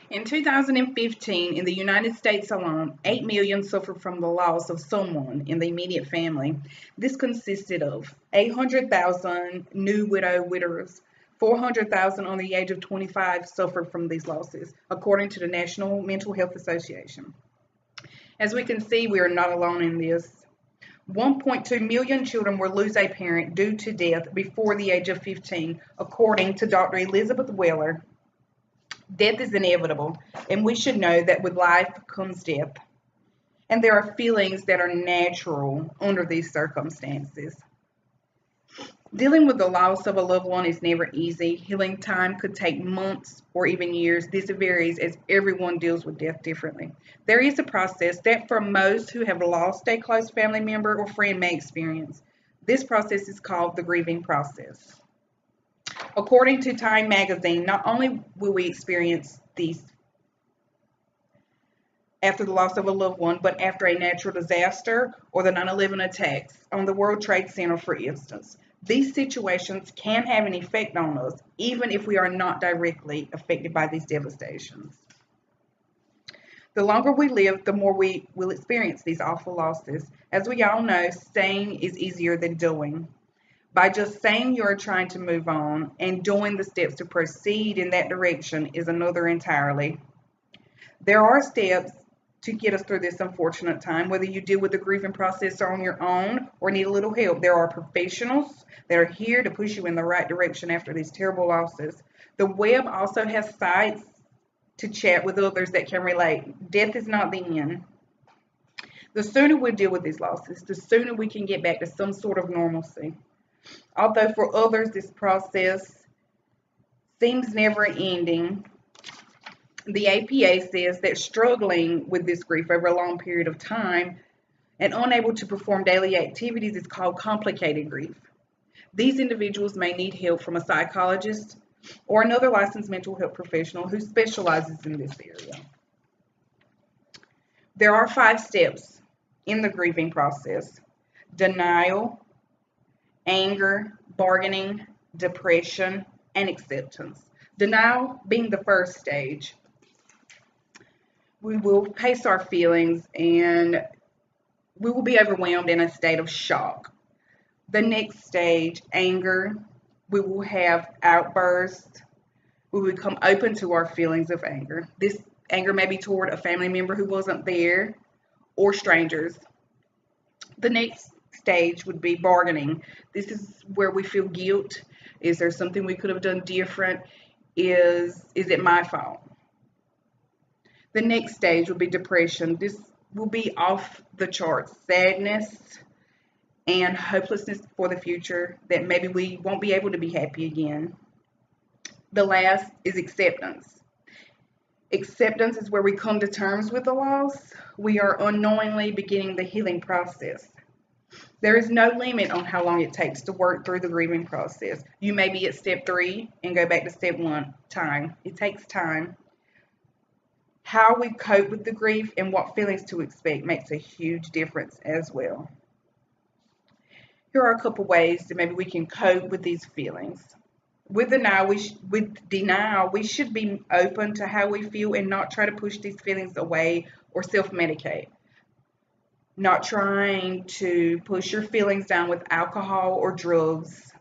In 2015, in the United States alone, 8 million suffered from the loss of someone in the immediate family. This consisted of 800,000 new widowers. 400,000 on the age of 25 suffered from these losses, according to the National Mental Health Association. As we can see, we are not alone in this. 1.2 million children will lose a parent due to death before the age of 15, according to Dr. Elizabeth Weller. Death is inevitable, and we should know that with life comes death. And there are feelings that are natural under these circumstances. Dealing with the loss of a loved one is never easy. Healing time could take months or even years. This varies as everyone deals with death differently. There is a process that for most who have lost a close family member or friend may experience. This process is called the grieving process. According to Time magazine, not only will we experience these after the loss of a loved one, but after a natural disaster or the 9/11 attacks on the World Trade Center, for instance. These situations can have an effect on us, even if we are not directly affected by these devastations. The longer we live, the more we will experience these awful losses. As we all know, saying is easier than doing. By just saying you're trying to move on and doing the steps to proceed in that direction is another entirely. There are steps to get us through this unfortunate time, whether you deal with the grieving process on your own or need a little help. There are professionals that are here to push you in the right direction after these terrible losses. The web also has sites to chat with others that can relate. Death is not the end. The sooner we deal with these losses, the sooner we can get back to some sort of normalcy. Although for others this process seems never ending, the APA says that struggling with this grief over a long period of time and unable to perform daily activities is called complicated grief. These individuals may need help from a psychologist or another licensed mental health professional who specializes in this area. There are 5 steps in the grieving process: denial, anger, bargaining, depression, and acceptance. Denial being the first stage. We will pace our feelings and we will be overwhelmed in a state of shock. The next stage, anger, we will have outbursts. We will become open to our feelings of anger. This anger may be toward a family member who wasn't there or strangers. The next stage would be bargaining. This is where we feel guilt. Is there something we could have done different? Is it my fault? The next stage will be depression. This will be off the charts. Sadness and hopelessness for the future, that maybe we won't be able to be happy again. The last is acceptance. Acceptance is where we come to terms with the loss. We are unknowingly beginning the healing process. There is no limit on how long it takes to work through the grieving process. You may be at step 3 and go back to step 1. Time. It takes time. How we cope with the grief and what feelings to expect makes a huge difference as well. Here are a couple ways that maybe we can cope with these feelings. With denial, we should be open to how we feel and not try to push these feelings away or self-medicate. Not trying to push your feelings down with alcohol or drugs,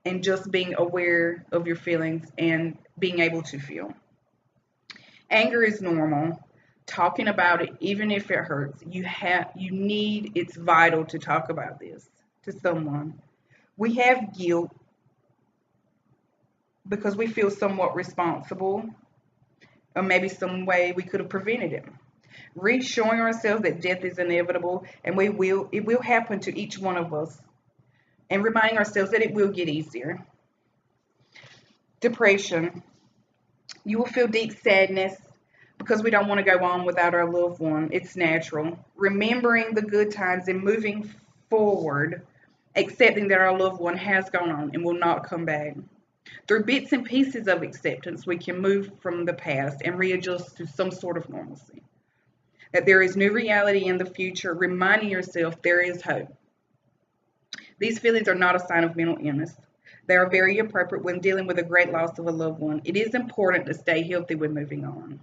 and just being aware of your feelings and being able to feel. Anger is normal. Talking about it, even if it hurts, it's vital to talk about this to someone. We have guilt because we feel somewhat responsible, or maybe some way we could have prevented it. Reassuring ourselves that death is inevitable and it will happen to each one of us, and reminding ourselves that it will get easier. Depression. You will feel deep sadness because we don't want to go on without our loved one. It's natural. Remembering the good times and moving forward, accepting that our loved one has gone on and will not come back. Through bits and pieces of acceptance, we can move from the past and readjust to some sort of normalcy. That there is new reality in the future, reminding yourself there is hope. These feelings are not a sign of mental illness. They are very appropriate when dealing with a great loss of a loved one. It is important to stay healthy when moving on.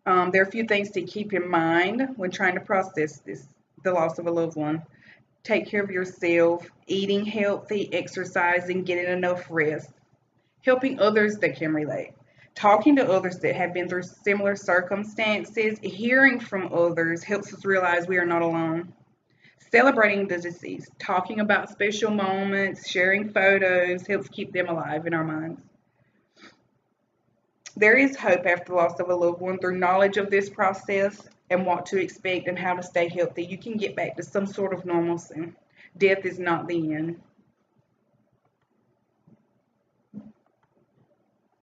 There are a few things to keep in mind when trying to process the loss of a loved one. Take care of yourself, eating healthy, exercising, getting enough rest, helping others that can relate, talking to others that have been through similar circumstances, hearing from others helps us realize we are not alone. Celebrating the deceased, talking about special moments, sharing photos helps keep them alive in our minds. There is hope after the loss of a loved one through knowledge of this process and what to expect and how to stay healthy. You can get back to some sort of normalcy. Death is not the end.